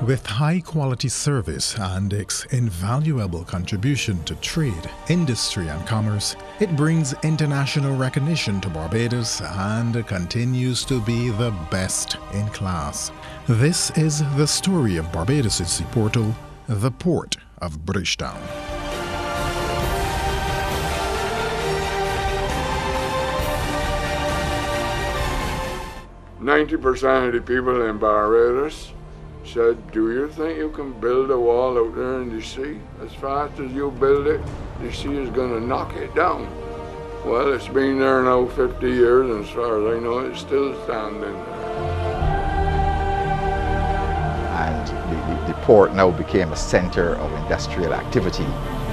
With high-quality service and its invaluable contribution to trade, industry and commerce, it brings international recognition to Barbados and continues to be the best in class. This is the story of Barbados' seaportal, the Port of Bridgetown. "90% of the people in Barbados said, do you think you can build a wall out there in the sea? As fast as you build it, the sea is going to knock it down." Well, it's been there now 50 years, and as far as I know, it's still standing there. And the port now became a center of industrial activity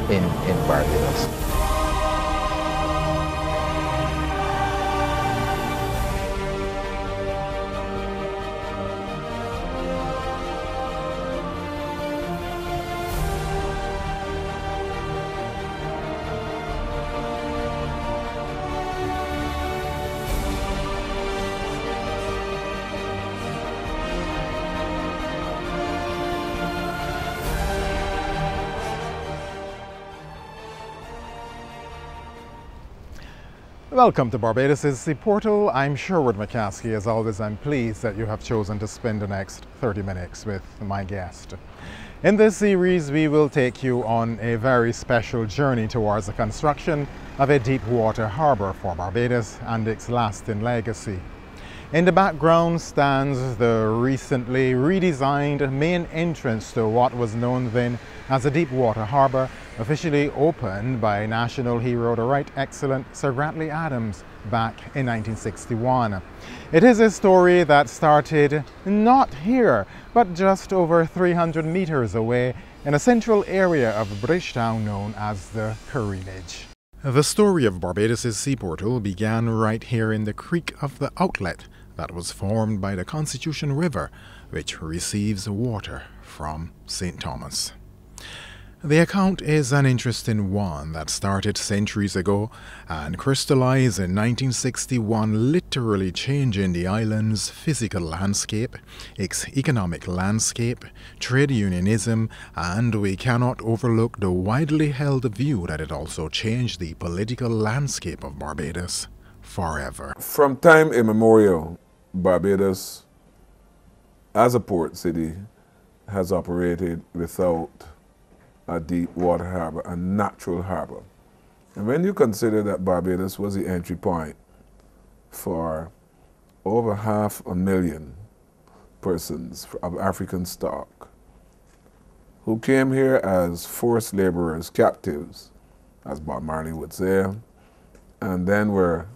in Barbados. Welcome to Barbados' Seaportal. I'm Sherwood McCaskey. As always, I'm pleased that you have chosen to spend the next 30 minutes with my guest. In this series, we will take you on a very special journey towards the construction of a deep water harbour for Barbados and its lasting legacy. In the background stands the recently redesigned main entrance to what was known then as the Deep Water Harbour, officially opened by national hero, the Right Excellent Sir Grantley Adams, back in 1961. It is a story that started not here, but just over 300 meters away in a central area of Bridgetown known as the Carinage. The story of Barbados' seaportal began right here in the creek of the outlet that was formed by the Constitution River, which receives water from St. Thomas. The account is an interesting one that started centuries ago and crystallized in 1961, literally changing the island's physical landscape, its economic landscape, trade unionism, and we cannot overlook the widely held view that it also changed the political landscape of Barbados forever. From time immemorial, Barbados, as a port city, has operated without a deep water harbour, a natural harbour. And when you consider that Barbados was the entry point for over 500,000 persons of African stock who came here as forced labourers, captives, as Bob Marley would say, and then were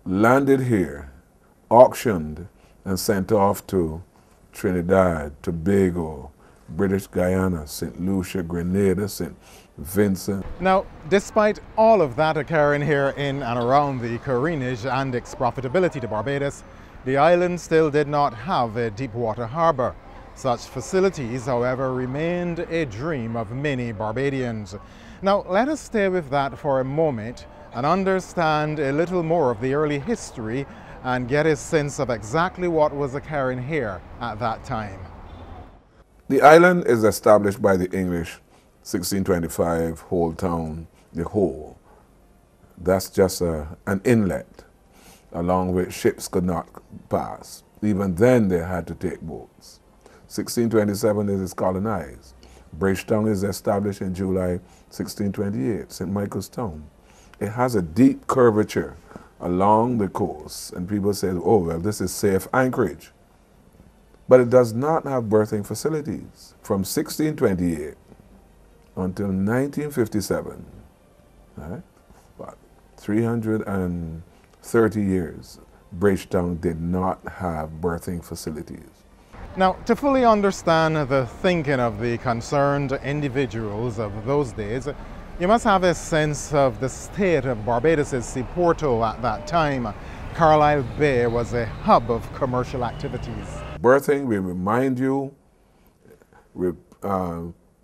landed here, auctioned, and sent off to Trinidad, Tobago, British Guyana, St. Lucia, Grenada, St. Vincent. Now, despite all of that occurring here in and around the Carinage and its profitability to Barbados, the island still did not have a deep water harbour. Such facilities, however, remained a dream of many Barbadians. Now, let us stay with that for a moment and understand a little more of the early history and get a sense of exactly what was occurring here at that time. The island is established by the English, 1625, whole town, the whole. That's just an inlet along which ships could not pass. Even then they had to take boats. 1627 it is colonized. Bridgetown is established in July 1628, St. Michael's Town. It has a deep curvature along the coast, and people say, oh, well, this is safe anchorage. But it does not have berthing facilities. From 1628 until 1957, right, about 330 years, Bridgetown did not have berthing facilities. Now, to fully understand the thinking of the concerned individuals of those days, you must have a sense of the state of Barbados' seaportal at that time. Carlisle Bay was a hub of commercial activities. Berthing, we remind you,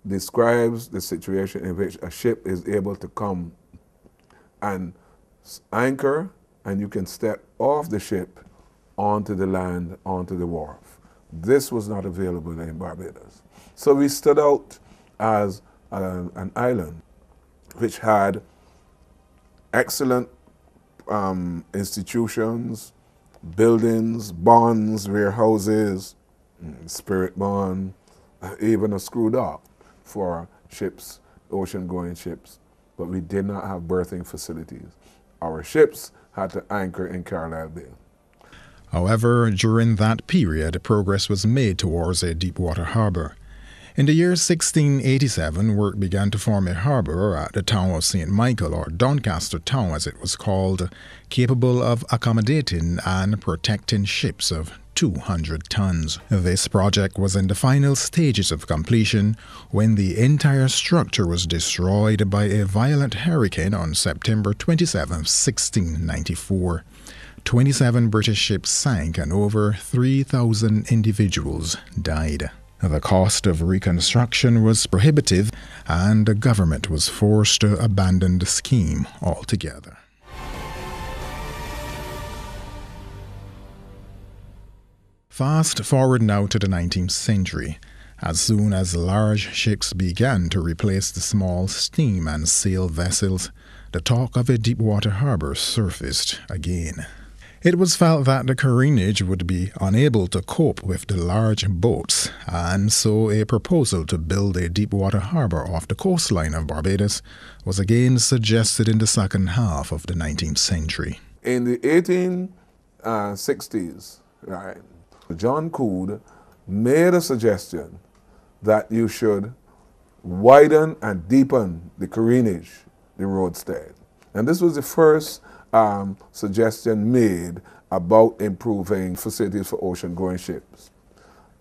describes the situation in which a ship is able to come and anchor, and you can step off the ship onto the land, onto the wharf. This was not available in Barbados. So we stood out as an island which had excellent institutions, buildings, bonds, warehouses, spirit bond, even a screw dock for ships, ocean-going ships. But we did not have berthing facilities. Our ships had to anchor in Carlisle Bay. However, during that period, progress was made towards a deep-water harbour. In the year 1687, work began to form a harbour at the town of St. Michael, or Doncaster Town as it was called, capable of accommodating and protecting ships of 200 tons. This project was in the final stages of completion when the entire structure was destroyed by a violent hurricane on September 27, 1694. 27 British ships sank and over 3,000 individuals died. The cost of reconstruction was prohibitive and the government was forced to abandon the scheme altogether. Fast forward now to the 19th century. As soon as large ships began to replace the small steam and sail vessels, the talk of a deep-water harbour surfaced again. It was felt that the careenage would be unable to cope with the large boats, and so a proposal to build a deep-water harbour off the coastline of Barbados was again suggested in the second half of the 19th century. In the 1860s, right, John Coode made a suggestion that you should widen and deepen the careenage, the roadstead. And this was the first suggestion made about improving facilities for ocean-going ships.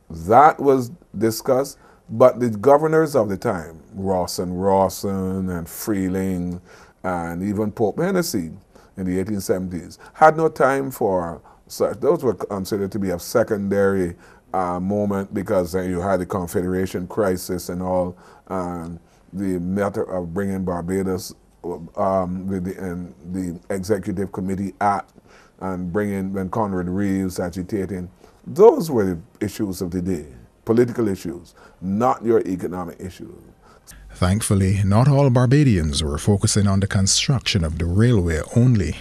That was discussed, but the governors of the time, Rawson and Freeling, and even Pope Hennessy in the 1870s, had no time for such. Those were considered to be a secondary moment because you had the Confederation crisis and all, the matter of bringing Barbados with the Executive Committee Act and bringing, when Conrad Reeves agitating, those were the issues of the day, political issues, not your economic issues. Thankfully, not all Barbadians were focusing on the construction of the railway only.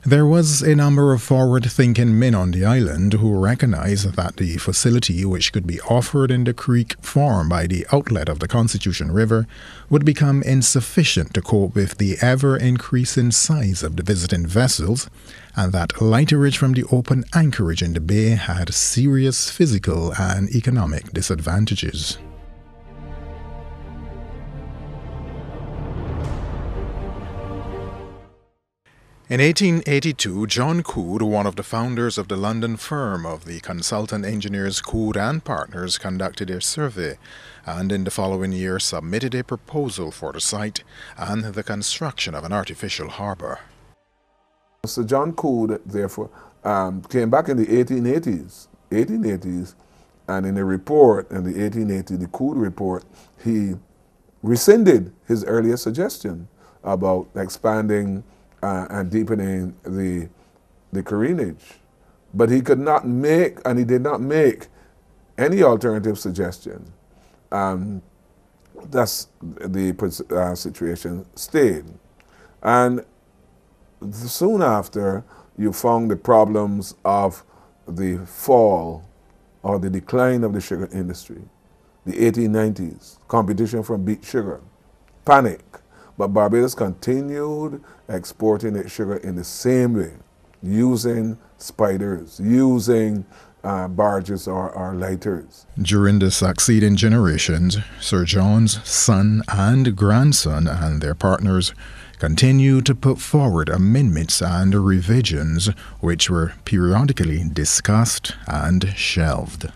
There was a number of forward-thinking men on the island who recognized that the facility which could be offered in the creek formed by the outlet of the Constitution River would become insufficient to cope with the ever-increasing size of the visiting vessels, and that lighterage from the open anchorage in the bay had serious physical and economic disadvantages. In 1882, John Coode, one of the founders of the London firm of the consultant engineers Coode and Partners, conducted a survey and in the following year submitted a proposal for the site and the construction of an artificial harbour. So John Coode, therefore, came back in the 1880s, and in a report in the 1880, the Coode report, he rescinded his earlier suggestion about expanding and deepening the careenage. But he could not make, and he did not make, any alternative suggestion. Thus, the situation stayed. And soon after, you found the problems of the fall or the decline of the sugar industry. The 1890s, competition from beet sugar, panic. But Barbados continued exporting its sugar in the same way, using spiders, using barges or lighters. During the succeeding generations, Sir John's son and grandson and their partners continued to put forward amendments and revisions which were periodically discussed and shelved.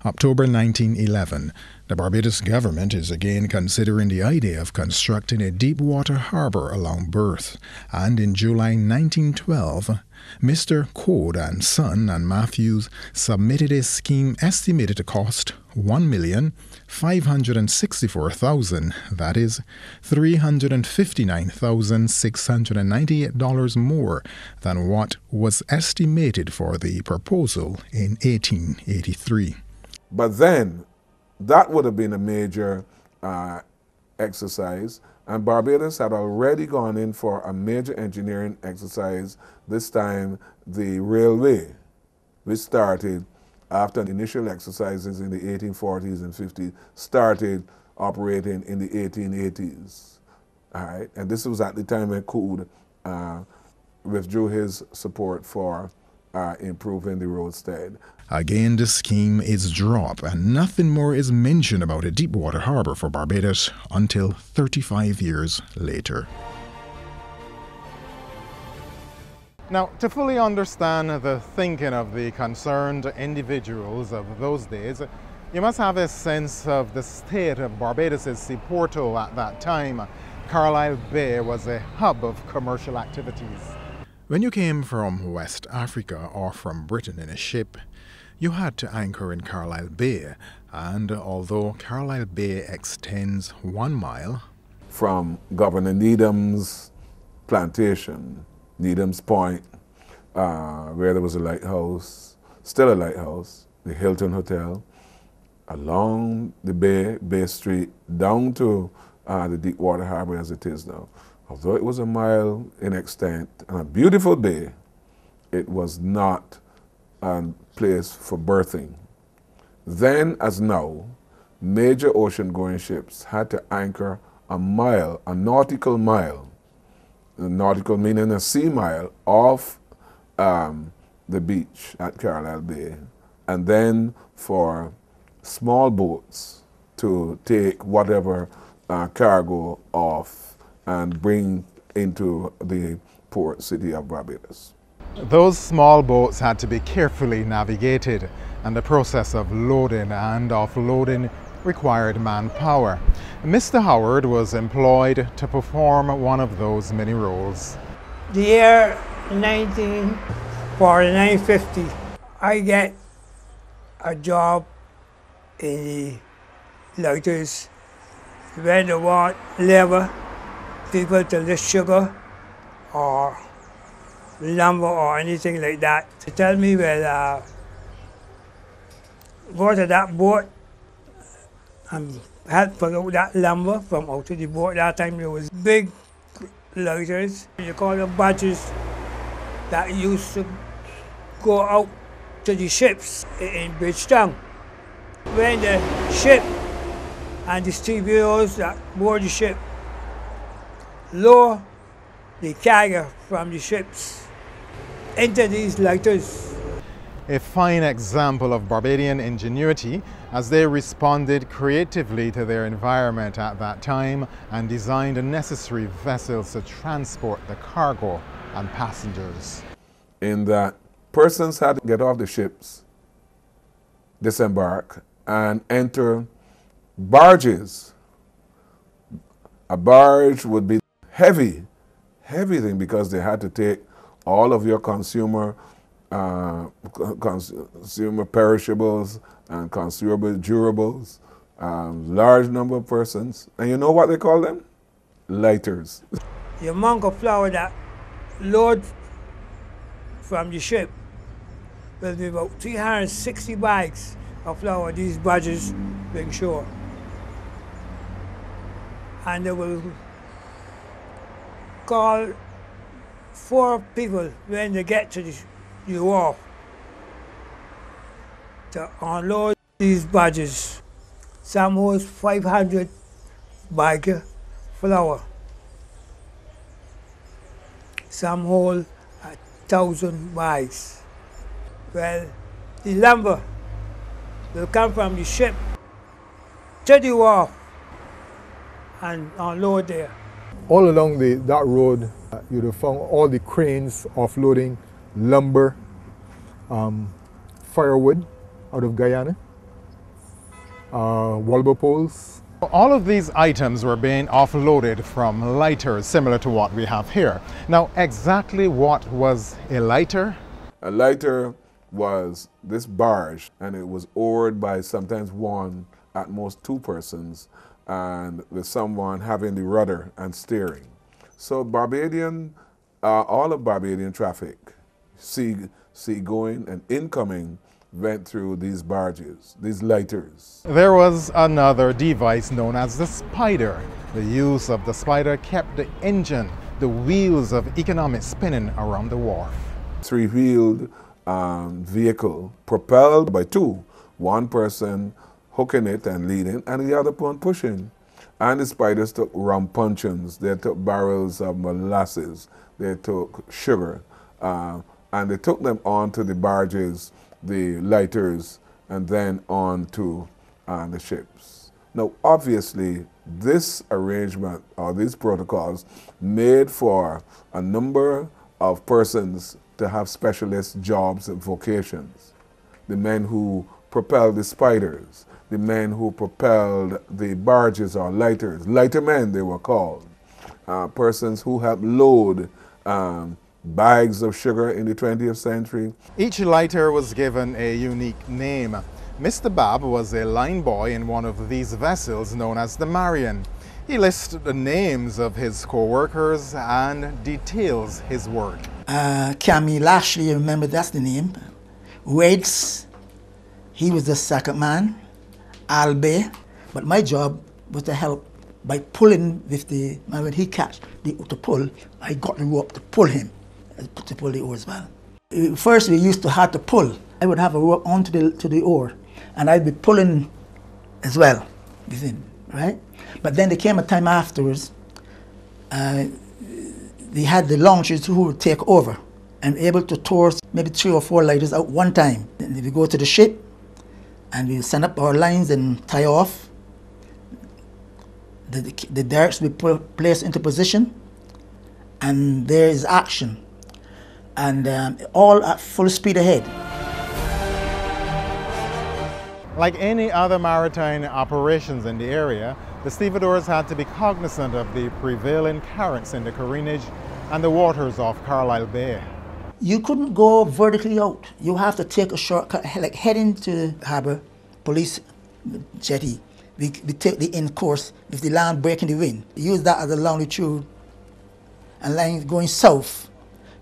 October 1911, the Barbados government is again considering the idea of constructing a deep water harbour along Berth, and in July 1912, Mr. Code and Son and Matthews submitted a scheme estimated to cost $1,564,000, that is $359,698 more than what was estimated for the proposal in 1883. But then, that would have been a major exercise, and Barbados had already gone in for a major engineering exercise, this time the railway, which started after initial exercises in the 1840s and 50s, started operating in the 1880s. All right? And this was at the time when Coode withdrew his support for improving the roadstead. Again, the scheme is dropped, and nothing more is mentioned about a deepwater harbour for Barbados until 35 years later. Now, to fully understand the thinking of the concerned individuals of those days, you must have a sense of the state of Barbados' seaportal at that time. Carlisle Bay was a hub of commercial activities. When you came from West Africa or from Britain in a ship, you had to anchor in Carlisle Bay, and although Carlisle Bay extends 1 mile from Governor Needham's plantation, Needham's Point, where there was a lighthouse, still a lighthouse, the Hilton Hotel, along the Bay Street, down to the Deepwater Harbour as it is now. Although it was 1 mile in extent and a beautiful bay, it was not a place for berthing. Then, as now, major ocean-going ships had to anchor 1 mile, a nautical mile, nautical meaning a sea mile, off the beach at Carlisle Bay, and then for small boats to take whatever cargo off and bring into the port city of Barbados. Those small boats had to be carefully navigated, and the process of loading and offloading required manpower. Mr. Howard was employed to perform one of those many roles. The year 1949-50, I get a job in the lighters when they want labor, people to lift sugar or lumber or anything like that. They tell me, well, go to that boat and help put out that lumber from out of the boat. That time there was big lighters, you call them barges, that used to go out to the ships in Bridgetown. When the ship and the stevedores that board the ship lower the cargo from the ships into these lighters. A fine example of Barbadian ingenuity as they responded creatively to their environment at that time and designed the necessary vessels to transport the cargo and passengers. In that persons had to get off the ships, disembark, and enter barges. A barge would be heavy thing because they had to take all of your consumer perishables and consumer durables, large number of persons. And you know what they call them? Lighters. The amount of flour that load from the ship will be about 360 bags of flour these barges bring shore. And they will call 4 people when they get to the wharf to unload these barges. Some holds 500 bags of flour. Some hold 1,000 bags. Well, the lumber will come from the ship to the wharf and unload there. All along that road, you'd have found all the cranes offloading lumber, firewood out of Guyana, Walber poles. All of these items were being offloaded from lighters similar to what we have here. Now, exactly what was a lighter? A lighter was this barge, and it was oared by sometimes one, at most two persons, and with someone having the rudder and steering. So Barbadian, all of Barbadian traffic, sea-going and incoming, went through these barges, these lighters. There was another device known as the spider. The use of the spider kept the engine, the wheels of economic spinning around the wharf. Three-wheeled vehicle propelled by two, one person hooking it and leading and the other one pushing. And the spiders took rum puncheons, they took barrels of molasses, they took sugar, and they took them onto the barges, the lighters, and then on to the ships. Now, obviously, this arrangement or these protocols made for a number of persons to have specialist jobs and vocations. The men who propelled the spiders, the men who propelled the barges or lighters, lightermen they were called, persons who helped load bags of sugar in the 20th century. Each lighter was given a unique name. Mr. Babb was a line boy in one of these vessels known as the Marion. He lists the names of his co-workers and details his work. Cammy Lashley, remember that's the name. Waits, he was the second man. Albe, but my job was to help by pulling with the, when he catch to pull, I got the rope to pull him, to pull the oar as well. First we used to have to pull. I would have a rope onto the oar and I'd be pulling as well within, right? But then there came a time afterwards, they had the launchers who would take over and able to tow maybe 3 or 4 lighters out one time. Then we go to the ship and we send up our lines and tie off. The derricks will be placed into position and there is action. And all at full speed ahead. Like any other maritime operations in the area, the stevedores had to be cognizant of the prevailing currents in the careenage and the waters off Carlisle Bay. You couldn't go vertically out. You have to take a shortcut, like heading to the harbour police jetty. We take the in course with the land breaking the wind. Use that as a longitude and line going south,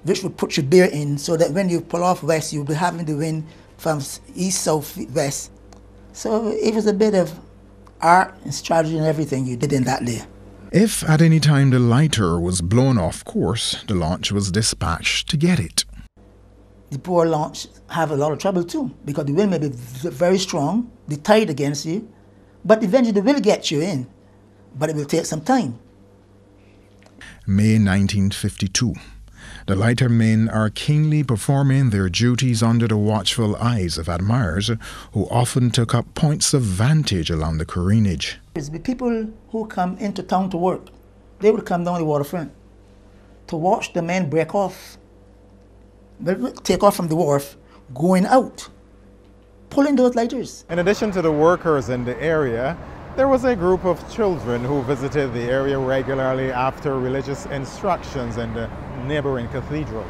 which would put your bear in so that when you pull off west, you'll be having the wind from east, south, west. So it was a bit of art and strategy and everything you did in that day. If at any time the lighter was blown off course, the launch was dispatched to get it. The poor launch have a lot of trouble too, because the wind may be very strong, the tide against you, but eventually they will get you in, but it will take some time. May 1952. The lightermen are keenly performing their duties under the watchful eyes of admirers who often took up points of vantage along the careenage. The people who come into town to work, they would come down the waterfront to watch the men break off. They would take off from the wharf, going out, pulling those lighters. In addition to the workers in the area, there was a group of children who visited the area regularly after religious instructions in the neighboring cathedral.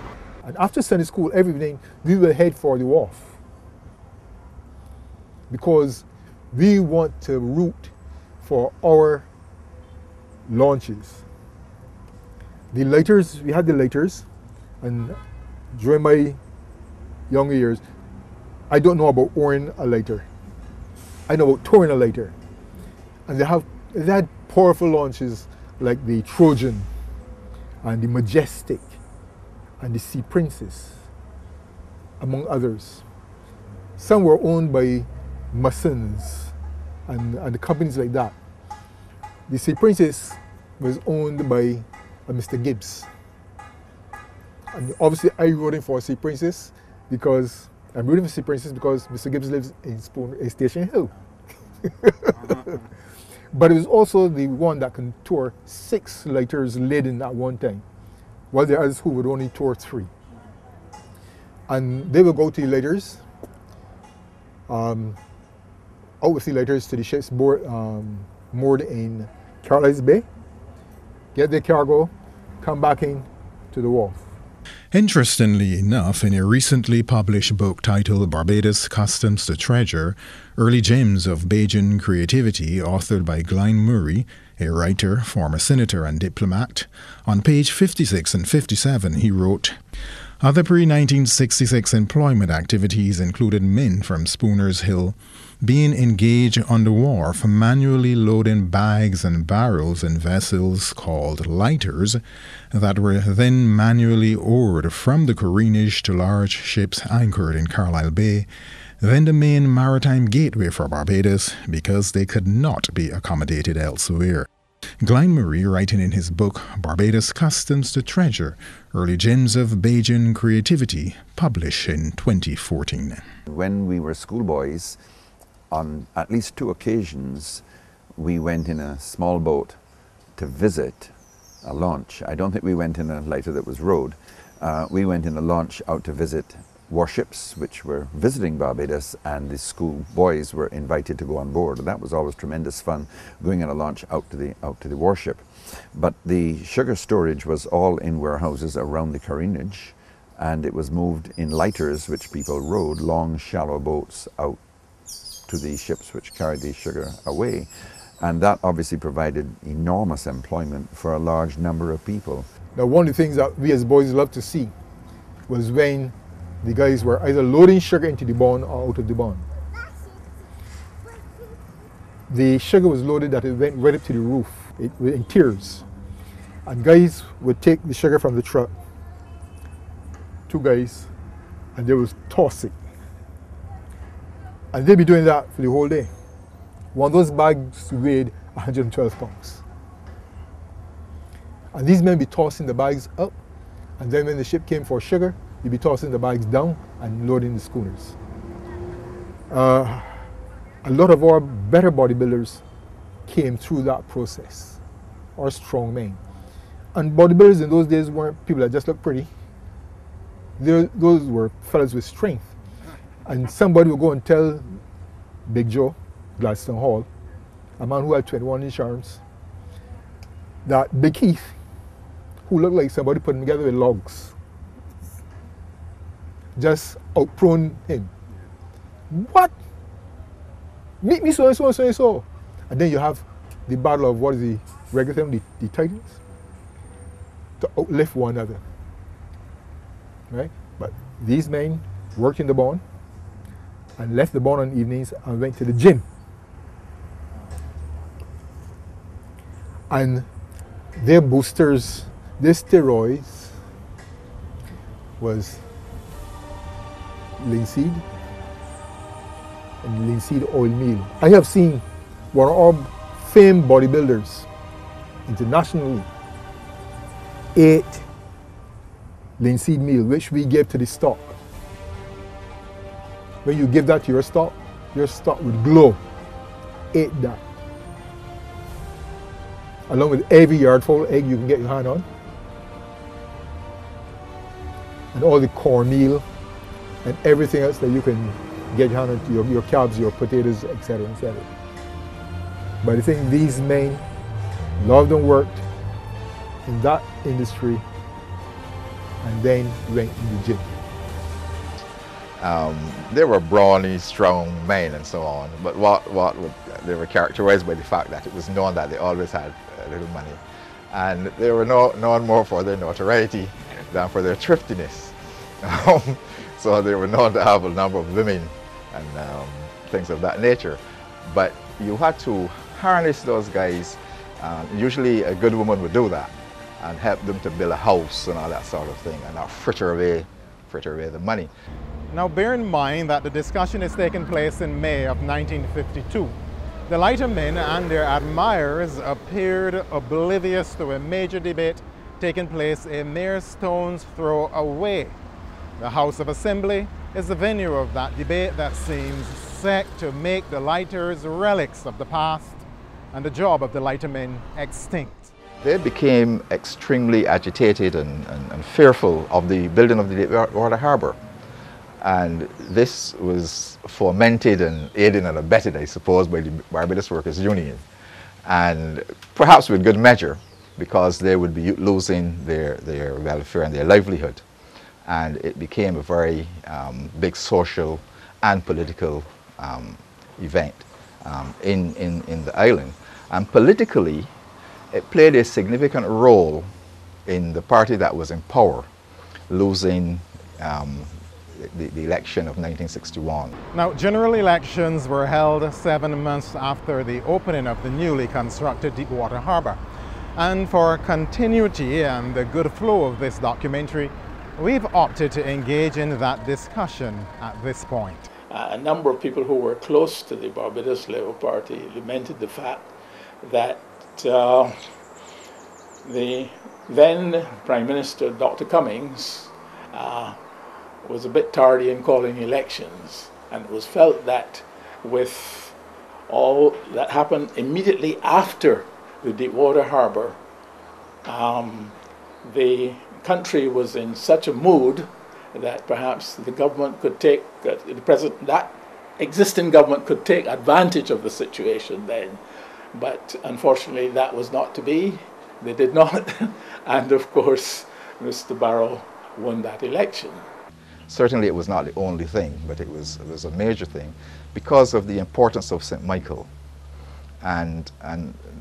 And after Sunday school, every evening, we will head for the wharf because we want to route for our launches. The lighters, we had the lighters, and during my younger years, I don't know about oaring a lighter. I know about towing a lighter. And they had powerful launches like the Trojan and the Majestic and the Sea Princess, among others. Some were owned by Masons and the companies like that. The Sea Princess was owned by Mr. Gibbs. And obviously I rode for Sea Princess because I'm rooting for Sea Princess because Mr. Gibbs lives in Station Hill. But it was also the one that can tour 6 lighters laden at one time, while there are others who would only tour 3. And they will go to the lighters, out with the lighters to the ships moored in Carlisle Bay, get their cargo, come back in to the wharf. Interestingly enough, in a recently published book titled Barbados Customs to Treasure, Early Gems of Bajan Creativity, authored by Glenn Murray, a writer, former senator and diplomat, on page 56 and 57 he wrote, "Other pre-1966 employment activities included men from Spooner's Hill being engaged on the wharf manually loading bags and barrels in vessels called lighters that were then manually oared from the careenage to large ships anchored in Carlisle Bay, then the main maritime gateway for Barbados, because they could not be accommodated elsewhere." Glenn Murray, writing in his book Barbados Customs to Treasure, Early Gems of Bajan Creativity, published in 2014. When we were schoolboys, on at least 2 occasions, we went in a small boat to visit a launch. I don't think we went in a lighter that was rowed. We went in a launch out to visit warships which were visiting Barbados, and the school boys were invited to go on board. And that was always tremendous fun, going in a launch out to the warship. But the sugar storage was all in warehouses around the careenage, and it was moved in lighters which people rowed, long shallow boats out to the ships which carried the sugar away. And that obviously provided enormous employment for a large number of people. Now, one of the things that we as boys loved to see was when the guys were either loading sugar into the barn or out of the barn. The sugar was loaded that it went right up to the roof in tiers. And guys would take the sugar from the truck, 2 guys, and they would toss it. And they'd be doing that for the whole day. One of those bags weighed 112 pounds. And these men be tossing the bags up, and then when the ship came for sugar, they'd be tossing the bags down and loading the schooners. A lot of our better bodybuilders came through that process, or strong men. And bodybuilders in those days weren't people that just looked pretty. Those were fellas with strength. And somebody would go and tell Big Joe, Gladstone Hall, a man who had 21-inch arms, that Big Keith, who looked like somebody put him together with logs, just outprone him. What? Meet me so and so and so and so. And then you have the battle of what is the regular term, the Titans, to outlift one another. Right? But these men worked in the barn and left the barn on evenings and went to the gym. And their boosters, their steroids, was linseed and linseed oil meal. I have seen one of our famed bodybuilders internationally ate linseed meal, which we gave to the stock. When you give that to your stock would glow. Ate that. Along with every yardful of egg you can get your hand on. And all the cornmeal and everything else that you can get your hand on, your carbs, your potatoes, etc., etc. But I think these men loved and worked in that industry and then went in the gym. They were brawny, strong men and so on, but they were characterized by the fact that it was known that they always had a little money. And they were known more for their notoriety than for their thriftiness. So they were known to have a number of women and things of that nature. But you had to harness those guys. Usually a good woman would do that and help them to build a house and all that sort of thing, and not fritter away the money. Now bear in mind that the discussion is taking place in May of 1952. The lightermen and their admirers appeared oblivious to a major debate taking place a mere stone's throw away. The House of Assembly is the venue of that debate that seems set to make the lighters relics of the past and the job of the lightermen extinct. They became extremely agitated and fearful of the building of the Deepwater Harbour. And this was fomented and aided and abetted, I suppose, by the Barbados Workers' Union. And perhaps with good measure, because they would be losing their welfare and their livelihood. And it became a very big social and political event in the island. And politically, it played a significant role in the party that was in power, losing the election of 1961. Now, general elections were held 7 months after the opening of the newly constructed Deepwater Harbour. And for continuity and the good flow of this documentary, we've opted to engage in that discussion at this point. A number of people who were close to the Barbados Labour Party lamented the fact that the then Prime Minister, Dr. Cummings, was a bit tardy in calling elections, and it was felt that with all that happened immediately after the Deepwater Harbour, the country was in such a mood that perhaps the government could take, that existing government could take advantage of the situation then. But unfortunately that was not to be. They did not. And of course, Mr. Barrow won that election. Certainly it was not the only thing, but it was a major thing because of the importance of St. Michael. And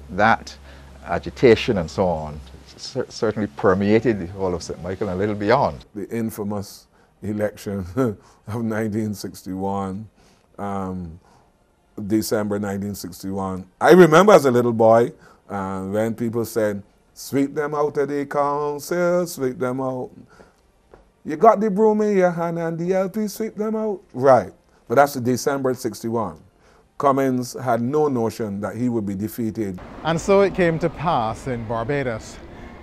that agitation and so on certainly permeated the whole of St. Michael and a little beyond. The infamous election of 1961, December 1961. I remember as a little boy when people said, sweep them out of the council, sweep them out. You got the broom in your hand and the LP sweep them out? Right, but that's December 61. Cummings had no notion that he would be defeated. And so it came to pass in Barbados.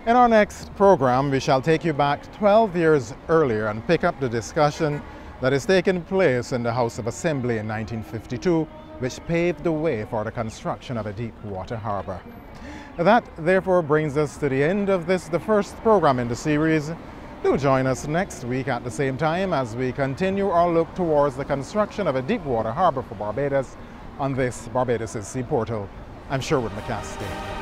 In our next program, we shall take you back 12 years earlier and pick up the discussion that is taking place in the House of Assembly in 1952, which paved the way for the construction of a deep water harbour. That therefore brings us to the end of this, the first program in the series. Do join us next week at the same time as we continue our look towards the construction of a deep water harbour for Barbados on this Barbados' Sea Portal. I'm Sherwood McCaskey.